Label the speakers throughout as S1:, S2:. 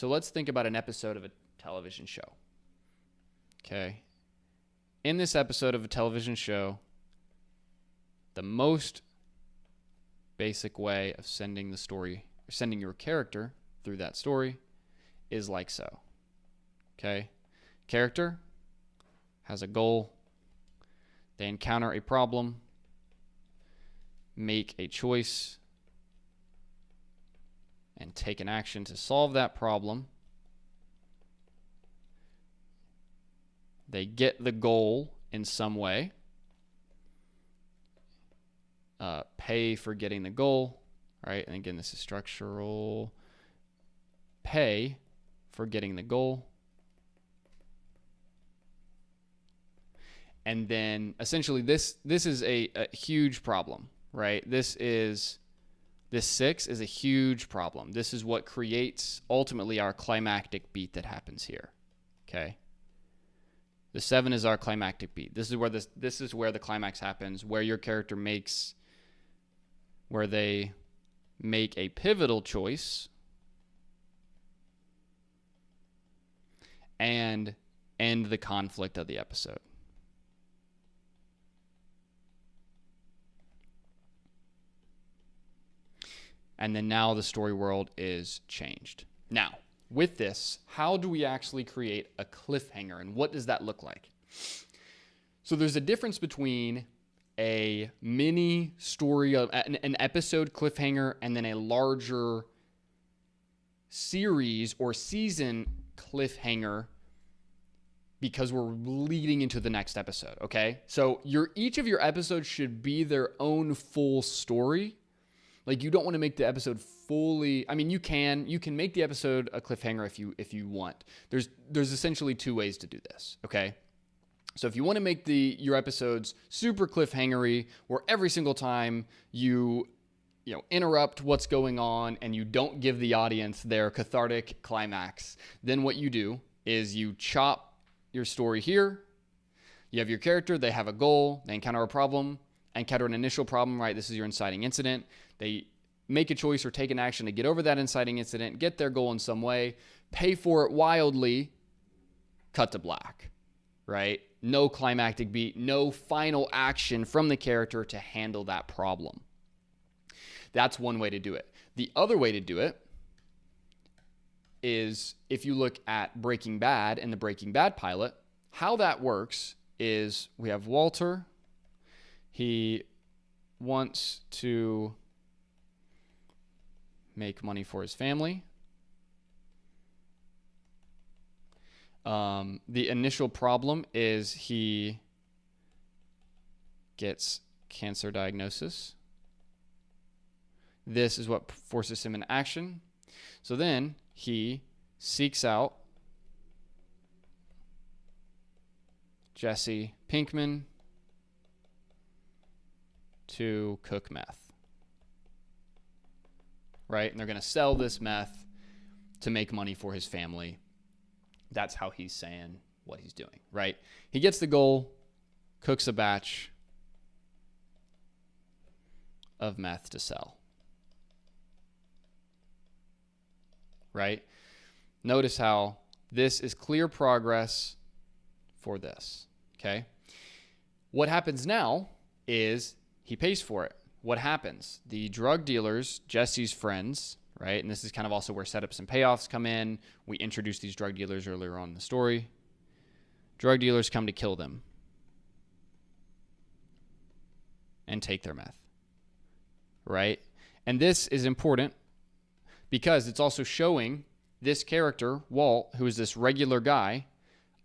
S1: So let's think about an episode of a television show. Okay. In this episode of a television show, the most basic way of sending the story, or sending your character through that story, is like so. Okay. Character has a goal. They encounter a problem, make a choice, and take an action to solve that problem. They get the goal in some way. Pay for getting the goal, right? And again, this is structural. Pay for getting the goal. And then essentially this is a huge problem, right? This 6 is a huge problem. This is what creates ultimately our climactic beat that happens here. Okay. The 7 is our climactic beat. This is where the climax happens, where your character where they make a pivotal choice and end the conflict of the episode. And then now the story world is changed. Now, with this, how do we actually create a cliffhanger, and what does that look like? So there's a difference between a mini story of an episode cliffhanger and then a larger series or season cliffhanger, because we're leading into the next episode, okay? So each of your episodes should be their own full story. Like, you don't want to make the episode fully, I mean, you can make the episode a cliffhanger if you want. There's essentially 2 ways to do this, okay? So if you want to make your episodes super cliffhangery, where every single time you interrupt what's going on and you don't give the audience their cathartic climax, then what you do is you chop your story here. You have your character, they have a goal, they encounter a problem, encounter an initial problem, right? This is your inciting incident. They make a choice or take an action to get over that inciting incident, get their goal in some way, pay for it wildly, cut to black, right? No climactic beat, no final action from the character to handle that problem. That's one way to do it. The other way to do it is, if you look at Breaking Bad and the Breaking Bad pilot, how that works is we have Walter. He wants to make money for his family. The initial problem is he gets cancer diagnosis. This is what forces him into action. So then he seeks out Jesse Pinkman to cook meth, right? And they're going to sell this meth to make money for his family. That's how he's saying what he's doing, right? He gets the goal, cooks a batch of meth to sell, right? Notice how this is clear progress for this, okay? What happens now is he pays for it. What happens? The drug dealers, Jesse's friends, right? And this is kind of also where setups and payoffs come in. We introduced these drug dealers earlier on in the story. Drug dealers come to kill them and take their meth, right? And this is important because it's also showing this character, Walt, who is this regular guy,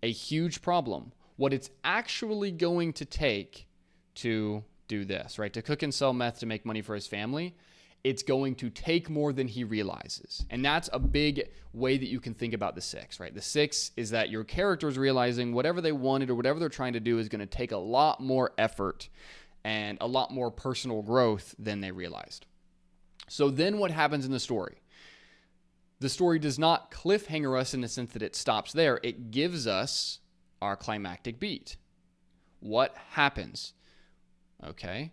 S1: a huge problem. What it's actually going to take to do this, right? To cook and sell meth to make money for his family, it's going to take more than he realizes. And that's a big way that you can think about the 6, right? The 6 is that your character is realizing whatever they wanted or whatever they're trying to do is going to take a lot more effort and a lot more personal growth than they realized. So then what happens in the story? The story does not cliffhanger us in the sense that it stops there. It gives us our climactic beat. What happens? Okay.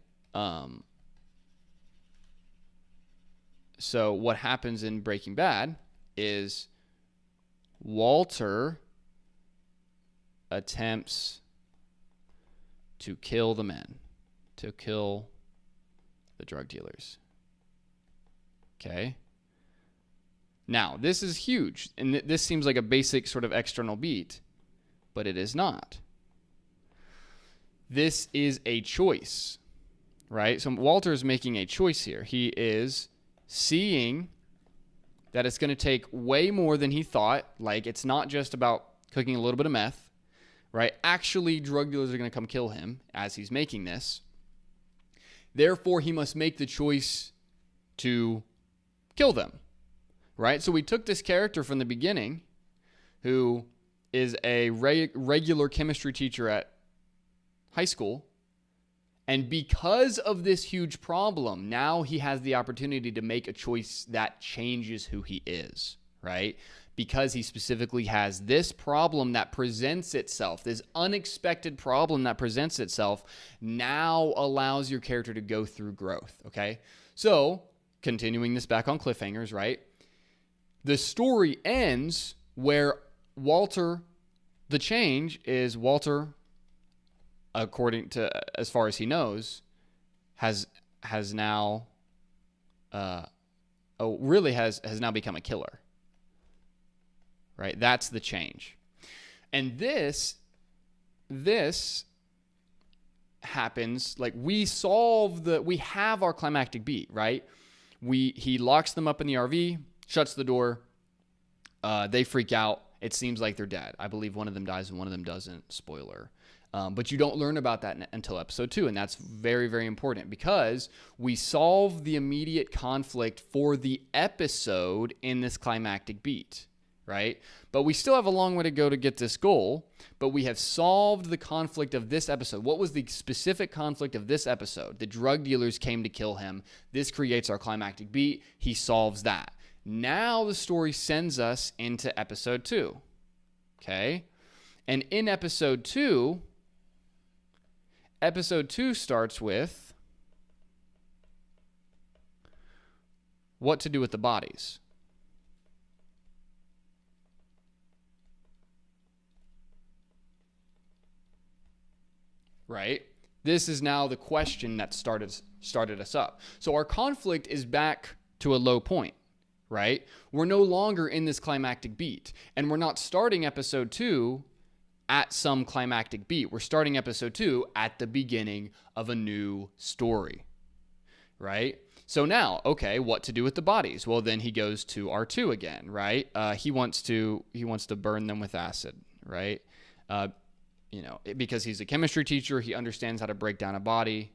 S1: So what happens in Breaking Bad is Walter attempts to kill the men, to kill the drug dealers. Okay. Now, this is huge, and this seems like a basic sort of external beat, but it is not. This is a choice, right? So Walter is making a choice here. He is seeing that it's going to take way more than he thought. Like, it's not just about cooking a little bit of meth, right? Actually, drug dealers are going to come kill him as he's making this. Therefore, he must make the choice to kill them, right? So we took this character from the beginning who is a regular chemistry teacher at high school, and because of this huge problem, now he has the opportunity to make a choice that changes who he is, right? Because he specifically has this problem that presents itself, this unexpected problem that presents itself, now allows your character to go through growth, okay? So, continuing this back on cliffhangers, right? The story ends where Walter, the change is Walter, according to as far as he knows, has now has now become a killer. Right? That's the change. And this happens, like, we have our climactic beat, right? He locks them up in the RV, shuts the door, they freak out. It seems like they're dead. I believe one of them dies and one of them doesn't. Spoiler. But you don't learn about that until episode 2, and that's very, very important because we solve the immediate conflict for the episode in this climactic beat, right? But we still have a long way to go to get this goal, but we have solved the conflict of this episode. What was the specific conflict of this episode? The drug dealers came to kill him. This creates our climactic beat. He solves that. Now the story sends us into episode 2, okay? And in episode 2 starts with what to do with the bodies. Right? This is now the question that started us up. So our conflict is back to a low point, right? We're no longer in this climactic beat, and we're not starting episode 2 at some climactic beat. We're starting episode 2 at the beginning of a new story, right? So now, okay, what to do with the bodies? Well, then he goes to R2 again, right? He wants to burn them with acid, right? Because he's a chemistry teacher, he understands how to break down a body.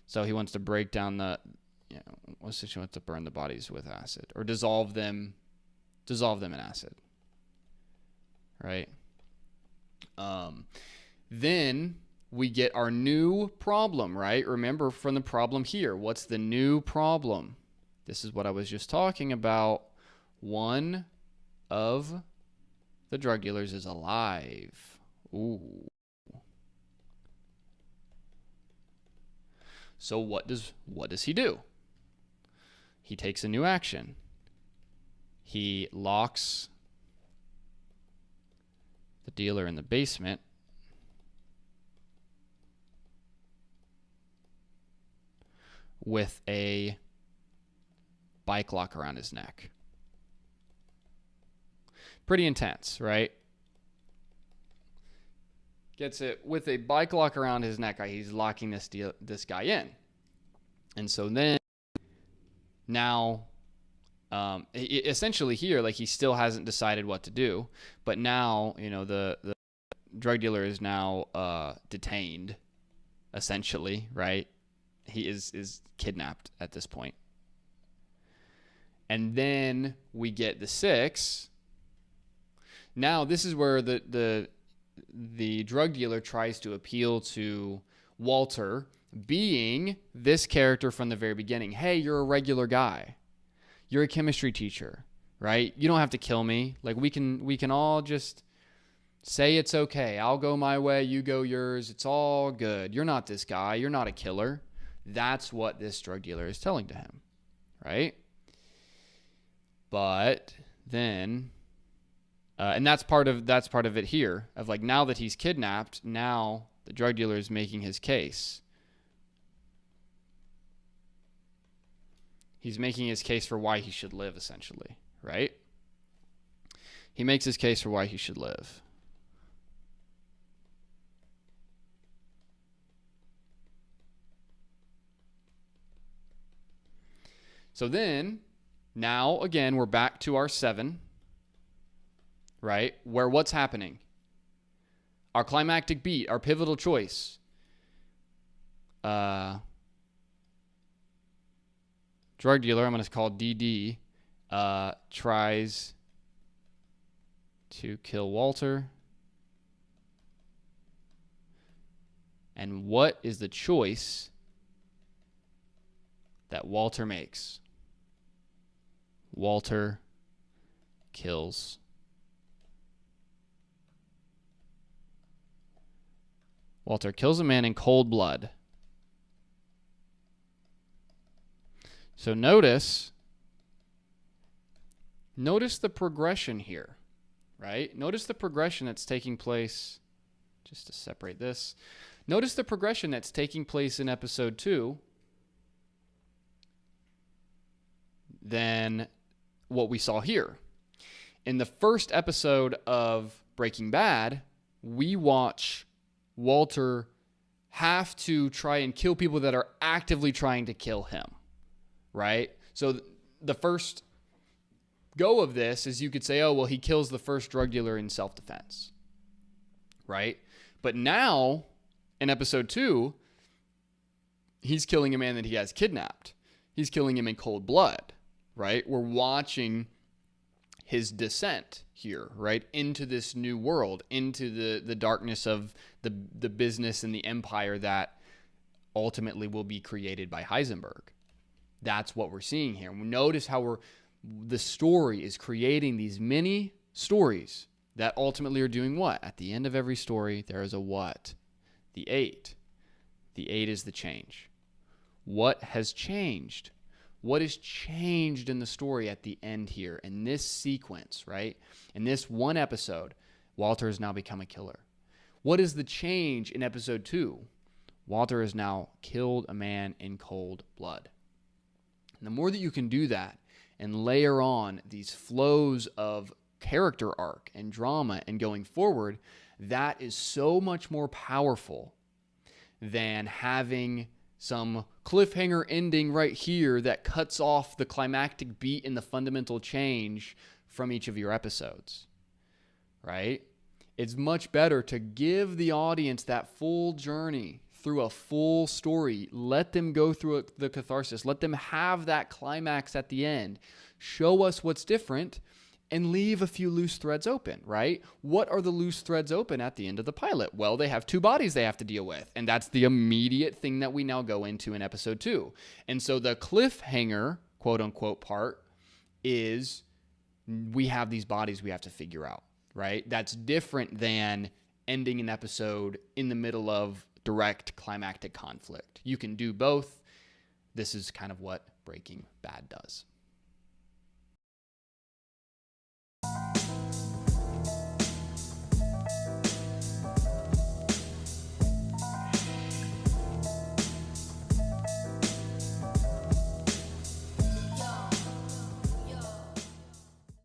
S1: So he wants to break down he wants to burn the bodies with acid or dissolve them in acid, right? Then we get our new problem, right? Remember from the problem here, what's the new problem? This is what I was just talking about. One of the drug dealers is alive. Ooh. So what does he do? He takes a new action. He locks the dealer in the basement with a bike lock around his neck. Pretty intense, right? Gets it with a bike lock around his neck. He's locking this guy in. And so then now essentially here, like, he still hasn't decided what to do, but now, the drug dealer is now detained, essentially, right? He is kidnapped at this point. And then we get the 6. Now this is where the drug dealer tries to appeal to Walter, being this character from the very beginning. Hey, you're a regular guy. You're a chemistry teacher, right? You don't have to kill me. Like, we can all just say it's okay. I'll go my way, you go yours. It's all good. You're not this guy. You're not a killer. That's what this drug dealer is telling to him, right? But then And that's part of it here, of like, now that he's kidnapped, now the drug dealer is making his case. He's making his case for why he should live, essentially, right? He makes his case for why he should live. So then, now again, we're back to our 7, right? Where what's happening? Our climactic beat, our pivotal choice. Drug dealer, I'm going to call DD, tries to kill Walter. And what is the choice that Walter makes? Walter kills. Walter kills a man in cold blood. So notice the progression here, right? Notice the progression that's taking place, just to separate this. Notice the progression that's taking place in episode 2 than what we saw here. In the first episode of Breaking Bad, we watch Walter have to try and kill people that are actively trying to kill him, right? So the first go of this is, you could say, oh, well, he kills the first drug dealer in self-defense, right? But now, in episode 2, he's killing a man that he has kidnapped. He's killing him in cold blood, right? We're watching his descent here, right, into this new world, into the darkness of the business and the empire that ultimately will be created by Heisenberg. That's what we're seeing here. Notice how the story is creating these mini stories that ultimately are doing what? At the end of every story, there is a what? The 8. The 8 is the change. What has changed? What is changed in the story at the end here in this sequence, right? In this one episode, Walter has now become a killer. What is the change in episode 2? Walter has now killed a man in cold blood. And the more that you can do that and layer on these flows of character arc and drama and going forward, that is so much more powerful than having some cliffhanger ending right here that cuts off the climactic beat and the fundamental change from each of your episodes, right? It's much better to give the audience that full journey through a full story. Let them go through the catharsis. Let them have that climax at the end. Show us what's different and leave a few loose threads open, right? What are the loose threads open at the end of the pilot? Well, they have 2 bodies they have to deal with, and that's the immediate thing that we now go into in episode 2. And so the cliffhanger, quote unquote, part is we have these bodies we have to figure out, right? That's different than ending an episode in the middle of direct climactic conflict. You can do both. This is kind of what Breaking Bad does.